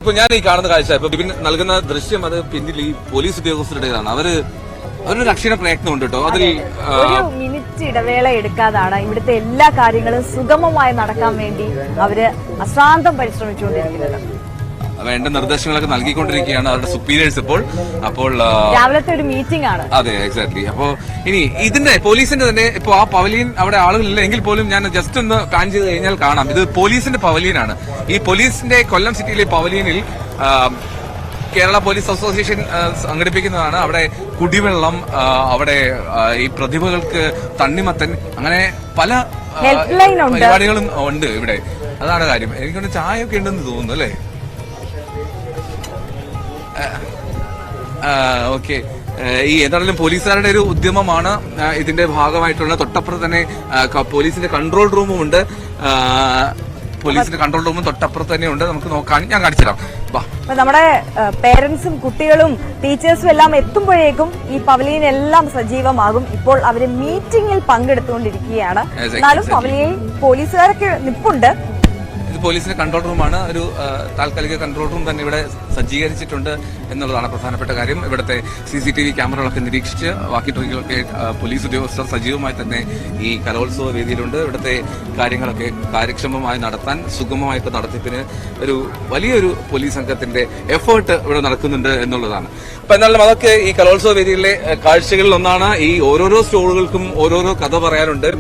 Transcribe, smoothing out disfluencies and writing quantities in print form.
ഇപ്പൊ ഞാൻ ഈ കാണുന്ന കാഴ്ച ഇപ്പൊ ബിപിൻ നൽകുന്ന ദൃശ്യം അത് പിന്നിൽ ഈ പോലീസ് ഉദ്യോഗസ്ഥരുടേതാണ്. അവരൊരു രക്ഷണ പ്രയത്നമുണ്ട് കേട്ടോ. അതിൽ ഒരു മിനിറ്റ് ഇടവേള എടുക്കാതാണ് ഇവിടുത്തെ എല്ലാ കാര്യങ്ങളും സുഗമമായി നടക്കാൻ വേണ്ടി അവര് അശ്രാന്തം പരിശ്രമിച്ചുകൊണ്ടിരിക്കുന്നത്. വേണ്ട നിർദ്ദേശങ്ങളൊക്കെ നൽകിക്കൊണ്ടിരിക്കുകയാണ് അവരുടെ സുപ്പീരിയേഴ്സ് അപ്പോൾ രാവിലത്തെ ഒരു മീറ്റിംഗ് ആണ്. അതെ, എക്സാക്ട്ലി. അപ്പോ ഇനി ഇതിന്റെ പോലീസിന്റെ തന്നെ ഇപ്പൊ ആ പവലിയൻ അവിടെ ആളുകളില്ല എങ്കിൽ പോലും ഞാൻ ജസ്റ്റ് ഒന്ന് പാൻ ചെയ്ത് കഴിഞ്ഞാൽ കാണാം. ഇത് പോലീസിന്റെ പവലിയനാണ്. ഈ പോലീസിന്റെ കൊല്ലം സിറ്റിയിലെ പവലിയനിൽ കേരള പോലീസ് അസോസിയേഷൻ സംഘടിപ്പിക്കുന്നതാണ്. അവിടെ കുടിവെള്ളം, അവിടെ ഈ പ്രതിഭകൾക്ക് തണ്ണിമത്തൻ, അങ്ങനെ പല പരിപാടികളും ഉണ്ട് ഇവിടെ. അതാണ് കാര്യം. എനിക്കൊന്ന് ചായ ഒക്കെ ഉണ്ടെന്ന് തോന്നുന്നു അല്ലേ? ഓക്കെ. ഈ എന്തായാലും പോലീസുകാരുടെ ഒരു ഉദ്യമമാണ് ഇതിന്റെ ഭാഗമായിട്ടുള്ള. തൊട്ടപ്പുറത്ത് തന്നെ പോലീസിന്റെ കൺട്രോൾ റൂമും ഉണ്ട്. പോലീസിന്റെ കൺട്രോൾ റൂമും തൊട്ടപ്പുറത്ത് തന്നെ ഉണ്ട്. നമുക്ക് നോക്കാൻ ഞാൻ കാണിച്ചു തരാം. നമ്മുടെ പേരന്റ്സും കുട്ടികളും ടീച്ചേഴ്സും എല്ലാം എത്തുമ്പോഴേക്കും ഈ പവലിയൻ എല്ലാം സജീവമാകും. ഇപ്പോൾ അവര് മീറ്റിംഗിൽ പങ്കെടുത്തുകൊണ്ടിരിക്കുകയാണ്. എന്നാലും പവലിയൻ പോലീസുകാരൊക്കെ നിപ്പുണ്ട്. ഇത് പോലീസിന്റെ കൺട്രോൾ റൂമാണ്. ഒരു താൽക്കാലിക കൺട്രോൾ റൂം തന്നെ ഇവിടെ സജ്ജീകരിച്ചിട്ടുണ്ട് എന്നുള്ളതാണ് പ്രധാനപ്പെട്ട കാര്യം. ഇവിടുത്തെ CCTV ക്യാമറകളൊക്കെ നിരീക്ഷിച്ച് വാക്കി ടോക്കികളൊക്കെ പോലീസ് ഉദ്യോഗസ്ഥർ സജീവമായി തന്നെ ഈ കലോത്സവ വേദിയിലുണ്ട്. ഇവിടുത്തെ കാര്യങ്ങളൊക്കെ കാര്യക്ഷമമായി നടത്താൻ, സുഗമമായിട്ട് നടത്തിപ്പിന് ഒരു വലിയൊരു പോലീസ് സംഘത്തിന്റെ എഫേർട്ട് ഇവിടെ നടക്കുന്നുണ്ട് എന്നുള്ളതാണ്. അപ്പൊ എന്നാലും അതൊക്കെ ഈ കലോത്സവ വേദിയിലെ കാഴ്ചകളിൽ ഒന്നാണ്. ഈ ഓരോരോ സ്റ്റോളുകൾക്കും ഓരോരോ കഥ പറയാനുണ്ട്.